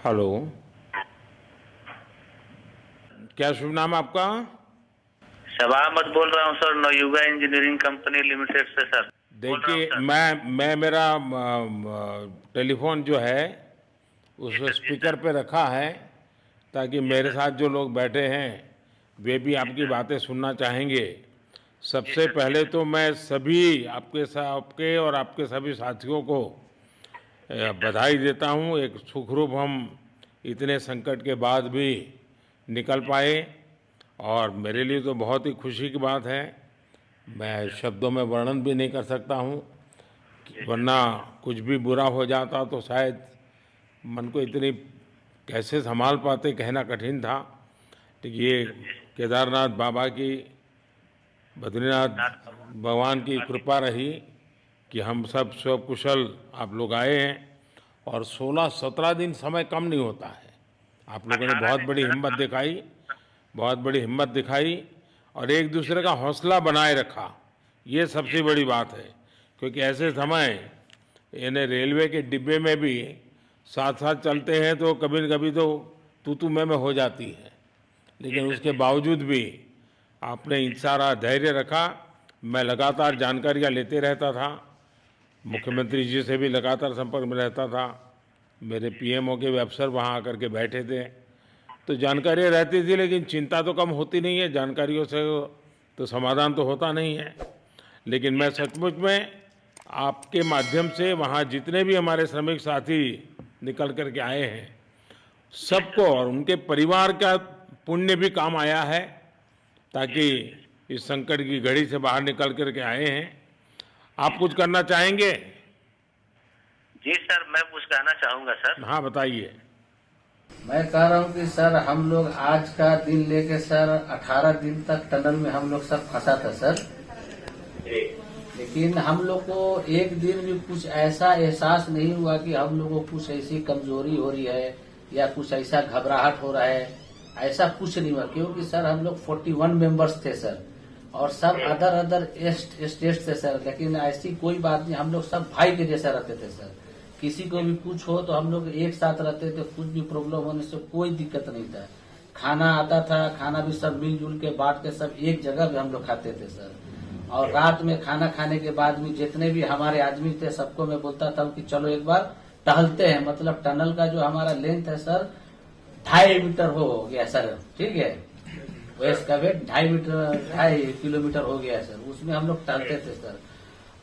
Hello. क्या शुभ नाम आपका? शबा अहमद बोल रहा हूँ sir, Navayuga engineering company limited से सर। बोल रहा हूँ देखिए, सर। मैं मेरा टेलीफोन जो है जी उस सर, जी स्पीकर सर। पे रखा है ताकि जी मेरे सर। साथ जो लोग बैठे हैं वे भी जी आपकी सर। बातें सुनना चाहेंगे। जी सबसे सर। जी पहले सर। तो मैं सभी आपके और आपके सभी साथियों को जी सर। बधाई देता हूँ। एक सुखरूप हम इतने संकट के बाद भी निकल जी सर। पाए और मेरे जी लिए तो बहुत ही खुशी की बात है। मैं सर। शब्दों में वर्णन भी नहीं कर सकता हूँ, जी सर। वरना कुछ भी बुरा हो जाता तो शायद मन को इतनी कैसे संभाल पाते कहना कठिन था। तो जी ये सर। जी सर। केदारनाथ बाबा की, बद्रीनाथ नाथ बाबा। भगवान की बाकी। कृपा रही कि हम सब सकुशल आप लोग आए हैं। और 16-17 दिन समय कम नहीं होता है। आप लोगों ने 18 बहुत दिन बड़ी सर। हिम्मत दिखाई, बहुत बड़ी हिम्मत दिखाई और एक जी दूसरे का सर। हौसला बनाए रखा। ये जी सबसे सर। बड़ी बात है, क्योंकि जी ऐसे सर। समय यानी रेलवे के डिब्बे में भी साथ साथ जी चलते हैं तो कभी न कभी तो तू मैं हो जाती है, जी लेकिन सर। उसके जी सर। बावजूद भी आपने जी सर। सारा धैर्य रखा। मैं लगातार जी सर। जानकारियाँ लेते रहता था, जी सर। मुख्यमंत्री जी से भी लगातार संपर्क में रहता था। मेरे जी सर। पीएमओ के भी अफसर वहाँ आकर के बैठे थे, तो जी सर। जानकारियाँ रहती थी, लेकिन चिंता तो कम होती नहीं है। जानकारियों से तो समाधान तो होता नहीं है। लेकिन जी मैं सर। सचमुच में आपके माध्यम से वहाँ जितने भी हमारे श्रमिक साथी निकल कर के आए हैं, जी सबको सर। और उनके परिवार का पुण्य भी काम आया है, जी ताकि सर। इस संकट की घड़ी से बाहर निकल कर के आए हैं। आप जी कुछ सर। करना चाहेंगे? जी सर, मैं कुछ कहना चाहूँगा सर। हाँ, बताइए। मैं कह रहा हूँ कि सर हम लोग आज का दिन लेके सर 18 दिन तक टनल में हम लोग सब फंसा था सर। जी। लेकिन हम लोग को एक दिन भी कुछ ऐसा एहसास नहीं हुआ कि हम लोग को कुछ ऐसी कमजोरी हो रही है या कुछ ऐसा घबराहट हो रहा है। ऐसा कुछ नहीं हुआ, क्योंकि सर हम लोग 41 मेंबर्स थे सर, और सब अदर अदर स्टेट से सर। लेकिन ऐसी कोई बात नहीं, हम लोग सब भाई के जैसा रहते थे सर। किसी को भी कुछ हो तो हम लोग एक साथ रहते थे, कुछ भी प्रॉब्लम होने से कोई दिक्कत नहीं था। खाना आता था, खाना भी सब मिलजुल के बांट के सब एक जगह भी हम लोग खाते थे सर। और रात में खाना खाने के बाद भी जितने भी हमारे आदमी थे सबको मैं बोलता था कि चलो एक बार टहलते हैं। मतलब टनल का जो हमारा लेंथ है सर 2.5 मीटर हो गया सर, ठीक है। वेस्ट का वेट 2.5 किलोमीटर हो गया सर। उसमें हम लोग टहलते थे सर।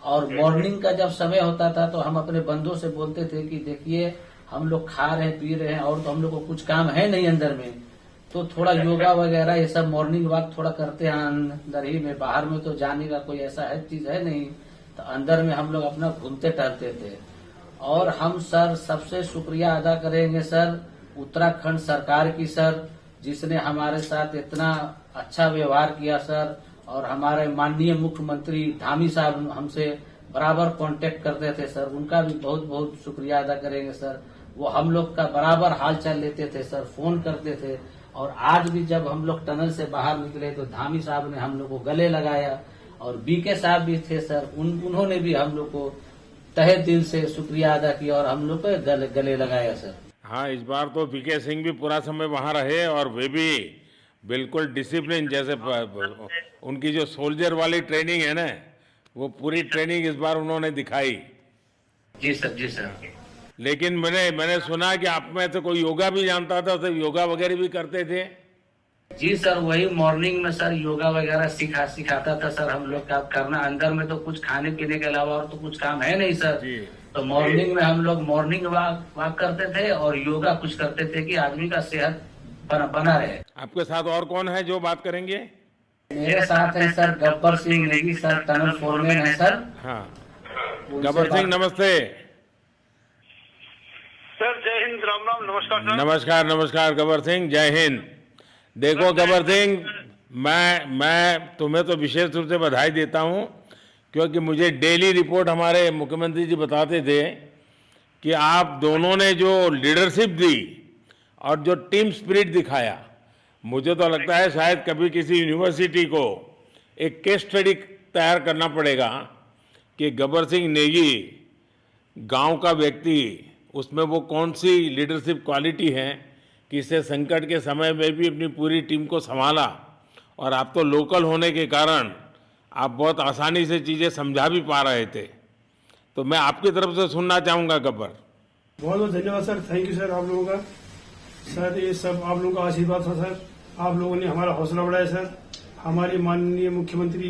और मॉर्निंग का जब समय होता था तो हम अपने बंधुओं से बोलते थे कि देखिए हम लोग खा रहे हैं पी रहे हैं और तो हम लोग को कुछ काम है नहीं अंदर में, तो थोड़ा योगा वगैरह ये सब मॉर्निंग वॉक थोड़ा करते हैं अंदर ही में। बाहर में तो जाने का कोई ऐसा है चीज है नहीं, तो अंदर में हम लोग अपना घूमते टहलते थे। और हम सर सबसे शुक्रिया अदा करेंगे सर उत्तराखंड सरकार की सर, जिसने हमारे साथ इतना अच्छा व्यवहार किया सर। और हमारे माननीय मुख्यमंत्री धामी साहब हमसे बराबर कांटेक्ट करते थे सर, उनका भी बहुत बहुत शुक्रिया अदा करेंगे सर। वो हम लोग का बराबर हाल चाल लेते थे सर, फोन करते थे। और आज भी जब हम लोग टनल से बाहर निकले तो धामी साहब ने हम लोग को गले लगाया, और बीके साहब भी थे सर, उन्होंने भी हम लोग को तहे दिल से शुक्रिया अदा किया और हम लोग को गले लगाया सर। हाँ, इस बार तो पीके सिंह भी पूरा समय वहाँ रहे और वे भी बिल्कुल डिसिप्लिन जैसे उनकी जो सोल्जर वाली ट्रेनिंग है ना, वो पूरी जी सर। ट्रेनिंग इस बार उन्होंने दिखाई। जी सर। जी सर। लेकिन मैंने सुना कि आप में तो कोई योगा भी जानता था, तो योगा वगैरह भी करते थे। जी सर, वही मॉर्निंग में सर योगा वगैरह सिखाता था सर हम लोग का करना। अंदर में तो कुछ खाने पीने के अलावा और तो कुछ काम है नहीं सर। जी। तो मॉर्निंग में हम लोग मॉर्निंग वॉक करते थे और योगा कुछ करते थे कि आदमी का सेहत बना रहे। आपके साथ और कौन है जो बात करेंगे? मेरे साथ है sir Gabbar Singh Negi sir, tunnel foreman है सर। हाँ, उनसे गब्बर सिंह बात। नमस्ते। सर जय हिंद, राम राम, नमस्कार सर। नमस्कार नमस्कार गब्बर सिंह, जय हिंद। देखो गब्बर सिंह, मैं तुम्हें तो विशेष रूप से बधाई देता हूँ, क्योंकि मुझे डेली रिपोर्ट हमारे मुख्यमंत्री जी बताते थे कि आप दोनों ने जो लीडरशिप दी और जो टीम स्पिरिट दिखाया, मुझे तो लगता है शायद कभी किसी यूनिवर्सिटी को एक केस स्टडी तैयार करना पड़ेगा कि गब्बर सिंह नेगी गांव का व्यक्ति उसमें वो कौन सी लीडरशिप क्वालिटी है कि इससे संकट के समय में भी अपनी पूरी टीम को संभाला, और आप तो लोकल होने के कारण आप बहुत आसानी से चीज़ें समझा भी पा रहे थे। तो मैं आपकी तरफ से सुनना चाहूँगा गब्बर। बहुत बहुत धन्यवाद सर, थैंक यू सर आप लोगों का। सर ये सब आप लोगों का आशीर्वाद था सर, आप लोगों ने हमारा हौसला बढ़ाया सर। हमारे माननीय मुख्यमंत्री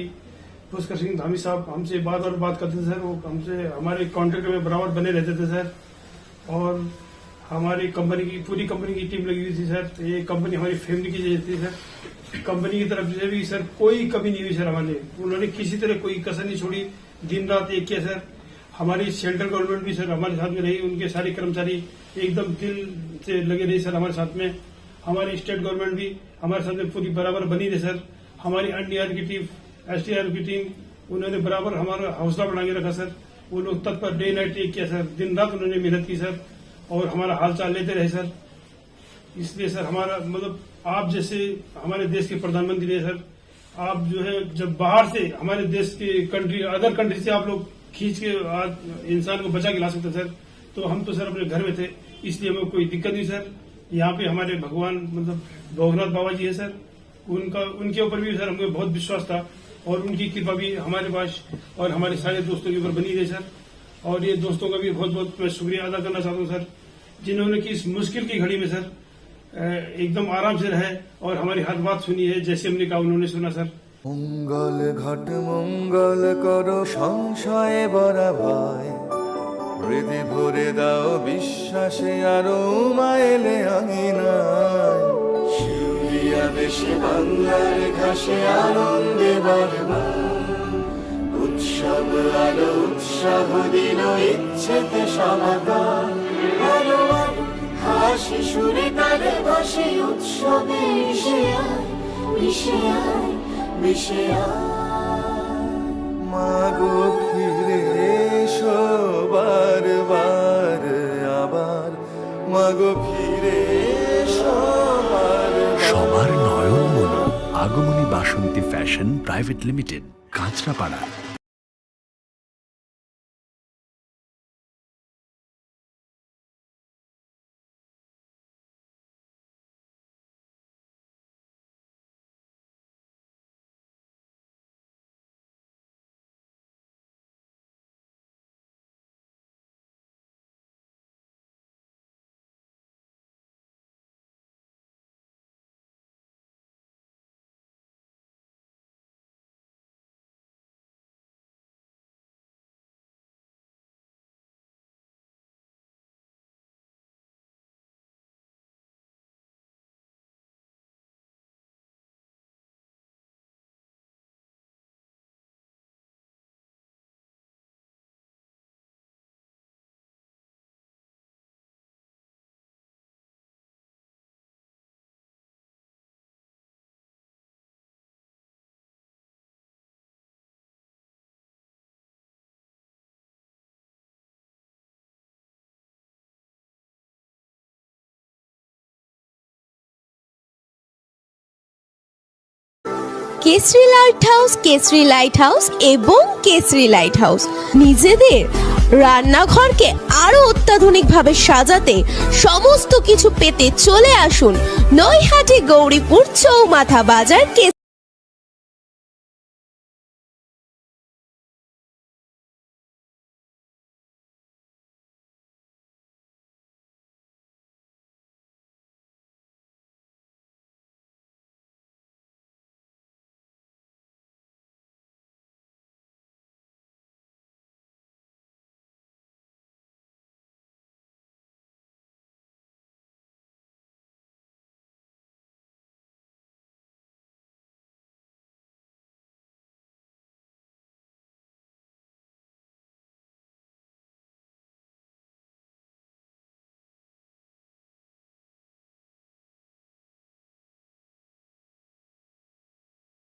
पुष्कर सिंह धामी साहब हमसे बात करते थे सर, वो हमसे हमारे कॉन्ट्रैक्ट में बराबर बने रहते थे सर। और हमारी कंपनी की पूरी कंपनी की टीम लगी हुई थी सर, तो ये कंपनी हमारी फैमिली की जैसी थी सर। कंपनी की तरफ से भी सर कोई कमी नहीं हुई सर हमारे, उन्होंने किसी तरह कोई कसर नहीं छोड़ी, दिन रात एक किया सर। हमारी सेंट्रल गवर्नमेंट भी सर हमारे साथ में रही, उनके सारे कर्मचारी एकदम दिल से लगे रहे सर हमारे साथ में। हमारी स्टेट गवर्नमेंट भी हमारे साथ में पूरी बराबर बनी रही सर। हमारी एनडीआर की टीम, एसडीआर की टीम, उन्होंने बराबर हमारा हौसला बढ़ा के रखा सर। वो लोग तत्पर डे नाइट एक किया सर, दिन रात उन्होंने मेहनत की सर और हमारा हाल चाल लेते रहे सर। इसलिए सर हमारा मतलब आप जैसे हमारे देश के प्रधानमंत्री है सर, आप जो है जब बाहर से हमारे देश के कंट्री अदर कंट्री से आप लोग खींच के इंसान को बचा के ला सकते सर, तो हम तो सर अपने घर में थे, इसलिए हमें कोई दिक्कत नहीं सर। यहाँ पे हमारे भगवान मतलब भोगनाथ बाबा जी है सर, उनके ऊपर भी सर हमें बहुत विश्वास था और उनकी कृपा भी हमारे पास और हमारे सारे दोस्तों के ऊपर बनी रही सर। और ये दोस्तों का भी बहुत बहुत मैं शुक्रिया अदा करना चाहता हूँ सर, जिन्होंने कि इस मुश्किल की घड़ी में सर एकदम आराम से रहे और हमारी हर बात सुनी है, जैसे हमने कहा उन्होंने सुना सर। मंगल घट मंगल करो संशये बड़ा भय, हृदय भरे दाओ বিশ্বাসে আরো মাইলে আঙিনায়, শিউলিয়া দেশে বাংলার ঘাসে আনন্দে ভরপুর, উৎসব আলো উৎসাহ দিল ইচ্ছেতে সমাগম, আলো আলো হাসি সুরে তালে ভাসে উৎসবে মিশে আয় মিশে আয় মিশে আয়, মাগো ফিরে এসো বারবার আবার, মাগো ফিরে এসো বারবার। সবার নয়ন মন Agomoni Basanti fashion private limited, Kanchrapara. Kesari light house এবং কেসরি লাইট হাউস নিজেদের রান্নাঘরকে আরো অত্যাধুনিকভাবে সাজাতে সমস্ত কিছু পেতে চলে আসুন নৈহাটি গৌরীপুর চৌমাথা বাজার